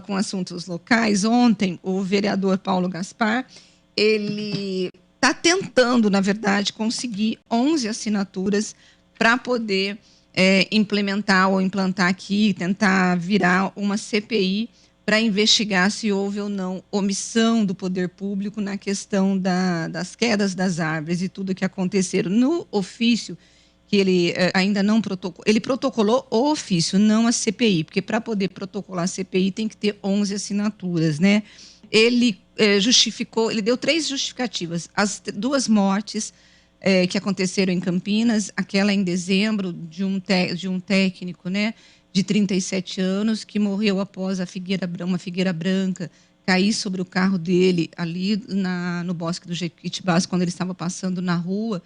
com assuntos locais, ontem o vereador Paulo Gaspar, ele está tentando, na verdade, conseguir 11 assinaturas para poder implementar ou implantar aqui, tentar virar uma CPI para investigar se houve ou não omissão do poder público na questão das quedas das árvores e tudo que aconteceram. No ofício que ele ainda não protocolou, ele protocolou o ofício, não a CPI, porque para poder protocolar a CPI tem que ter 11 assinaturas, né? Ele justificou, ele deu 3 justificativas, as 2 mortes que aconteceram em Campinas, aquela em dezembro de um técnico, né, de 37 anos, que morreu após uma figueira branca cair sobre o carro dele ali no Bosque do Jequitibás, quando ele estava passando na rua,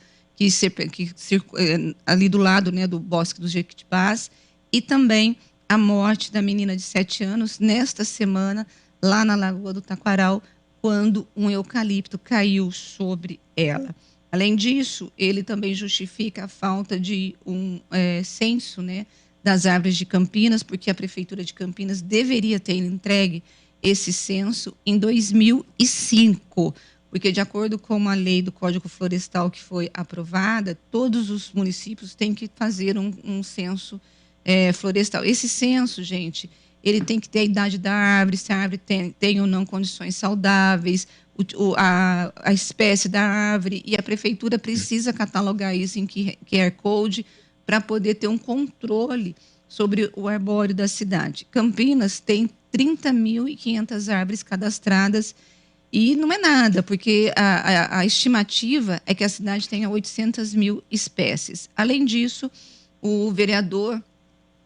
ali do lado, né, do Bosque dos Jequitibás, e também a morte da menina de 7 anos, nesta semana, lá na Lagoa do Taquaral, quando um eucalipto caiu sobre ela. Além disso, ele também justifica a falta de um censo, né, das árvores de Campinas, porque a Prefeitura de Campinas deveria ter entregue esse censo em 2005, porque, de acordo com a lei do Código Florestal que foi aprovada, todos os municípios têm que fazer um censo florestal. Esse censo, gente, ele tem que ter a idade da árvore, se a árvore tem ou não condições saudáveis, a espécie da árvore, e a prefeitura precisa catalogar isso em QR Code para poder ter um controle sobre o arbóreo da cidade. Campinas tem 30.500 árvores cadastradas e não é nada, porque a estimativa é que a cidade tenha 800 mil espécies. Além disso, o vereador,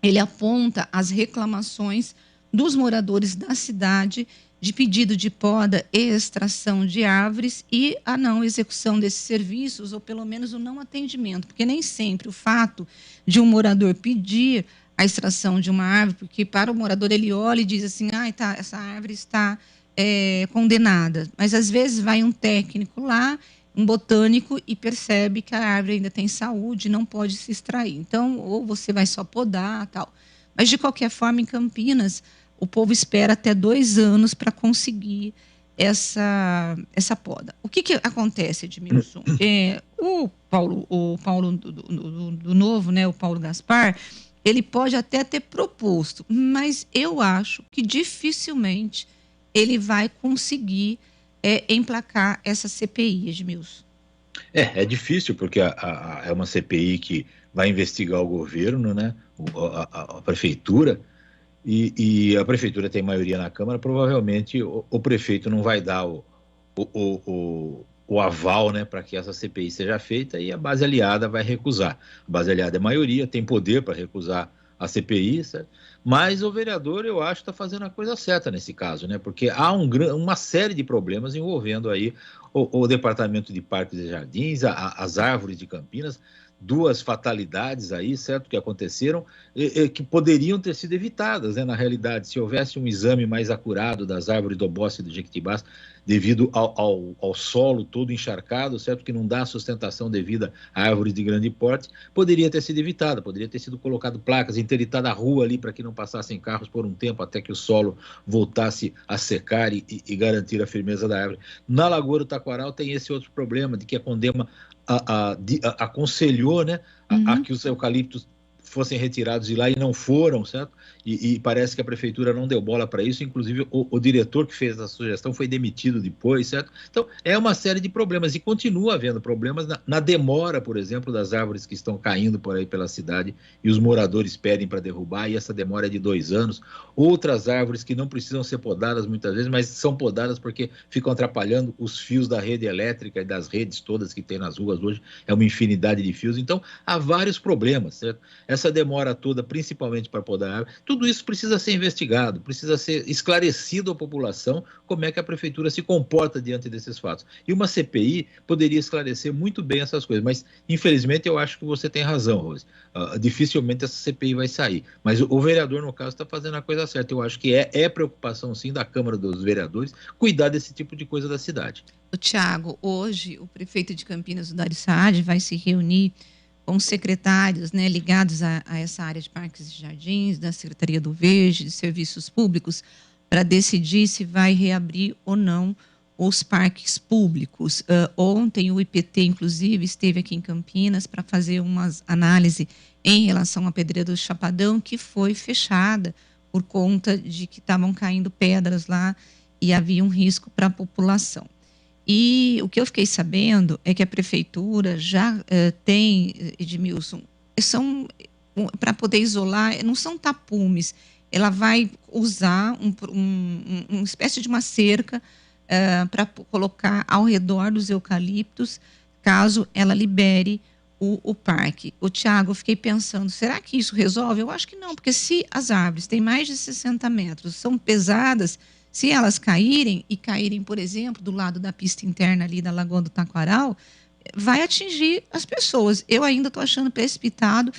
ele aponta as reclamações dos moradores da cidade de pedido de poda e extração de árvores e a não execução desses serviços, ou pelo menos o não atendimento, porque nem sempre o fato de um morador pedir a extração de uma árvore, porque para o morador ele olha e diz assim, essa árvore está condenada, mas às vezes vai um técnico lá, um botânico, e percebe que a árvore ainda tem saúde, não pode se extrair. Então, ou você vai só podar, tal. Mas, de qualquer forma, em Campinas, o povo espera até 2 anos para conseguir essa poda. O que acontece, Edmilson? O Paulo do Novo, né, o Paulo Gaspar, ele pode até ter proposto, mas eu acho que dificilmente ele vai conseguir emplacar essa CPI, Edmilson. É difícil, porque é uma CPI que vai investigar o governo, né? A prefeitura, e a prefeitura tem maioria na Câmara, provavelmente o prefeito não vai dar o aval, né, para que essa CPI seja feita, e a base aliada vai recusar. A base aliada é maioria, tem poder para recusar a CPI, certo? Mas o vereador, eu acho, está fazendo a coisa certa nesse caso, né? Porque há uma série de problemas envolvendo aí o Departamento de Parques e Jardins, as árvores de Campinas, 2 fatalidades aí, certo, que aconteceram, que poderiam ter sido evitadas, né? Na realidade, se houvesse um exame mais acurado das árvores do Bosque do Jequitibás, devido ao solo todo encharcado, certo, que não dá sustentação devida a árvores de grande porte, poderia ter sido evitada, poderia ter sido colocado placas, interditado a rua ali para que não passassem carros por um tempo até que o solo voltasse a secar e garantir a firmeza da árvore. Na Lagoa do Taquaral tem esse outro problema de que a Condema aconselhou, né, a que os eucaliptos fossem retirados de lá e não foram, certo? E parece que a prefeitura não deu bola para isso, inclusive o diretor que fez a sugestão foi demitido depois, certo? Então, é uma série de problemas, e continua havendo problemas na demora, por exemplo, das árvores que estão caindo por aí pela cidade, e os moradores pedem para derrubar, e essa demora é de 2 anos. Outras árvores que não precisam ser podadas muitas vezes, mas são podadas porque ficam atrapalhando os fios da rede elétrica e das redes todas que tem nas ruas hoje, é uma infinidade de fios. Então, há vários problemas, certo? Essa demora toda, principalmente para podar a árvore, tudo isso precisa ser investigado, precisa ser esclarecido à população como é que a prefeitura se comporta diante desses fatos. E uma CPI poderia esclarecer muito bem essas coisas, mas infelizmente eu acho que você tem razão, Rose. Dificilmente essa CPI vai sair. Mas o vereador, no caso, está fazendo a coisa certa. Eu acho que é preocupação, sim, da Câmara dos Vereadores cuidar desse tipo de coisa da cidade. Tiago, hoje o prefeito de Campinas, o Dário Saad, vai se reunir com os secretários, né, ligados a essa área de parques e jardins, da Secretaria do Verde, de Serviços Públicos, para decidir se vai reabrir ou não os parques públicos. Ontem o IPT, inclusive, esteve aqui em Campinas para fazer uma análise em relação à Pedreira do Chapadão, que foi fechada por conta de que estavam caindo pedras lá e havia um risco para a população. E o que eu fiquei sabendo é que a prefeitura já tem, Edmilson, para poder isolar, não são tapumes, ela vai usar uma espécie de uma cerca para colocar ao redor dos eucaliptos, caso ela libere o parque. Tiago, eu fiquei pensando, será que isso resolve? Eu acho que não, porque se as árvores têm mais de 60 metros, são pesadas, se elas caírem, por exemplo, do lado da pista interna ali da Lagoa do Taquaral, vai atingir as pessoas. Eu ainda estou achando precipitado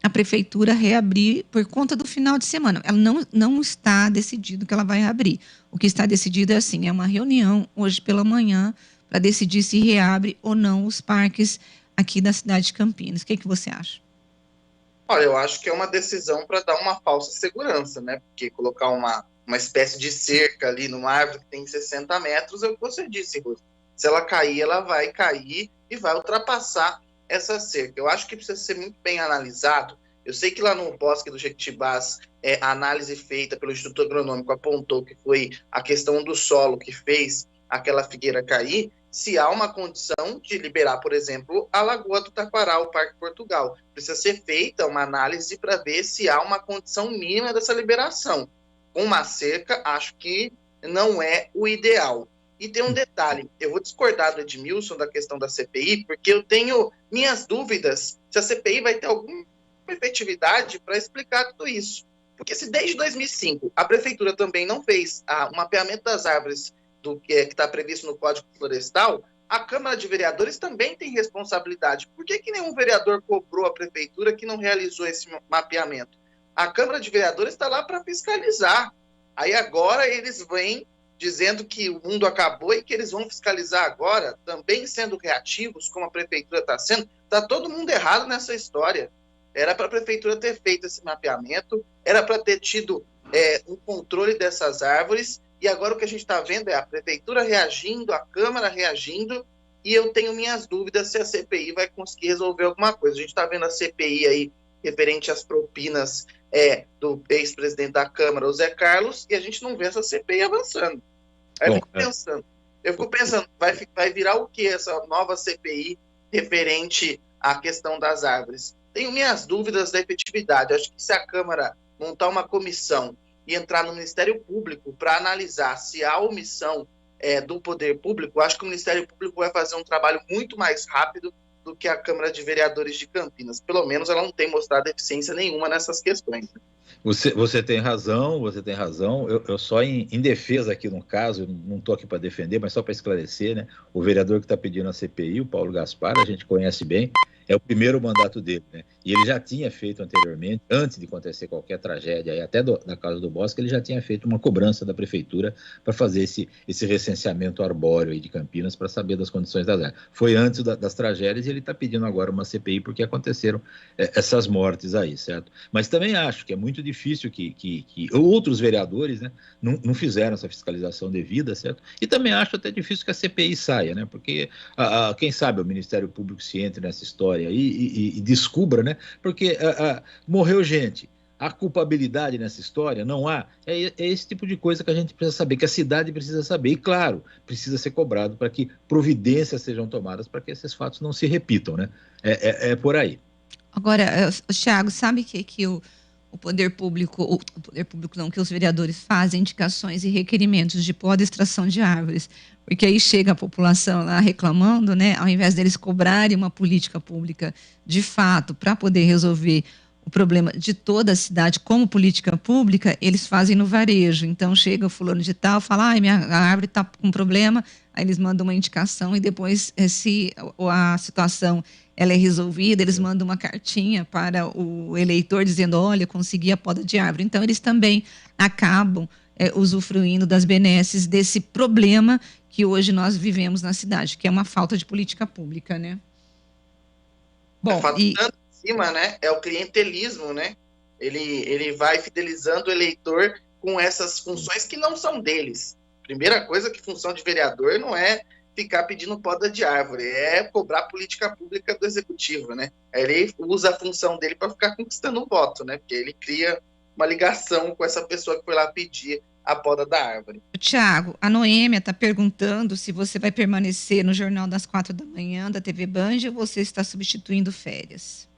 a prefeitura reabrir por conta do final de semana. Ela não está decidido que ela vai reabrir. O que está decidido é uma reunião hoje pela manhã para decidir se reabre ou não os parques aqui da cidade de Campinas. O que você acha? Olha, eu acho que é uma decisão para dar uma falsa segurança, né? Porque colocar uma espécie de cerca ali numa árvore que tem 60 metros, é o que você disse, Rose. Se ela cair, ela vai cair e vai ultrapassar essa cerca. Eu acho que precisa ser muito bem analisado. Eu sei que lá no Bosque do Jequitibás, a análise feita pelo Instituto Agronômico apontou que foi a questão do solo que fez aquela figueira cair, se há uma condição de liberar, por exemplo, a Lagoa do Taquaral, o Parque Portugal. Precisa ser feita uma análise para ver se há uma condição mínima dessa liberação. Com uma cerca, acho que não é o ideal. E tem um detalhe, eu vou discordar do Edmilson da questão da CPI, porque eu tenho minhas dúvidas se a CPI vai ter alguma efetividade para explicar tudo isso. Porque se desde 2005 a prefeitura também não fez o mapeamento das árvores do que está previsto no Código Florestal, a Câmara de Vereadores também tem responsabilidade. Por que nenhum vereador cobrou a prefeitura que não realizou esse mapeamento? A Câmara de Vereadores está lá para fiscalizar. Aí agora eles vêm dizendo que o mundo acabou e que eles vão fiscalizar agora, também sendo reativos, como a prefeitura está sendo. Está todo mundo errado nessa história. Era para a prefeitura ter feito esse mapeamento, era para ter tido um controle dessas árvores, e agora o que a gente está vendo é a prefeitura reagindo, a Câmara reagindo, e eu tenho minhas dúvidas se a CPI vai conseguir resolver alguma coisa. A gente está vendo a CPI aí referente às propinas do ex-presidente da Câmara, o Zé Carlos, e a gente não vê essa CPI avançando. Aí eu fico pensando, vai virar o que essa nova CPI referente à questão das árvores? Tenho minhas dúvidas da efetividade. Acho que se a Câmara montar uma comissão e entrar no Ministério Público para analisar se há omissão do poder público, acho que o Ministério Público vai fazer um trabalho muito mais rápido do que a Câmara de Vereadores de Campinas. Pelo menos ela não tem mostrado eficiência nenhuma nessas questões. Você tem razão, Eu só em defesa aqui no caso, não estou aqui para defender, mas só para esclarecer, né? O vereador que está pedindo a CPI, o Paulo Gaspar, a gente conhece bem, é o primeiro mandato dele, né? E ele já tinha feito anteriormente, antes de acontecer qualquer tragédia, aí até na Casa do Bosque, ele já tinha feito uma cobrança da prefeitura para fazer esse recenseamento arbóreo aí de Campinas para saber das condições das áreas. Foi antes das tragédias e ele está pedindo agora uma CPI porque aconteceram essas mortes aí, certo? Mas também acho que é muito difícil que outros vereadores, né, não fizeram essa fiscalização devida, certo? E também acho até difícil que a CPI saia, né? Porque quem sabe o Ministério Público se entre nessa história aí e descubra, né? Porque morreu gente. A culpabilidade nessa história não há. É esse tipo de coisa que a gente precisa saber, que a cidade precisa saber. E, claro, precisa ser cobrado para que providências sejam tomadas para que esses fatos não se repitam, né? É por aí. Agora, Thiago, sabe que o poder público não, que os vereadores fazem indicações e requerimentos de poda e extração de árvores, porque aí chega a população lá reclamando, né? Ao invés deles cobrarem uma política pública de fato para poder resolver o problema de toda a cidade como política pública, eles fazem no varejo. Então chega o fulano de tal, fala, a árvore está com problema, aí eles mandam uma indicação e depois, se a situação ela é resolvida, eles mandam uma cartinha para o eleitor dizendo, olha, consegui a poda de árvore. Então eles também acabam usufruindo das benesses desse problema que hoje nós vivemos na cidade, que é uma falta de política pública, né? Bom, cima, né? É o clientelismo, né? Ele vai fidelizando o eleitor com essas funções que não são deles. Primeira coisa, que função de vereador não é ficar pedindo poda de árvore, é cobrar política pública do executivo, né? Ele usa a função dele para ficar conquistando o voto, né? Porque ele cria uma ligação com essa pessoa que foi lá pedir a poda da árvore. Tiago, a Noêmia está perguntando se você vai permanecer no Jornal das 4 da manhã da TV Band ou você está substituindo férias.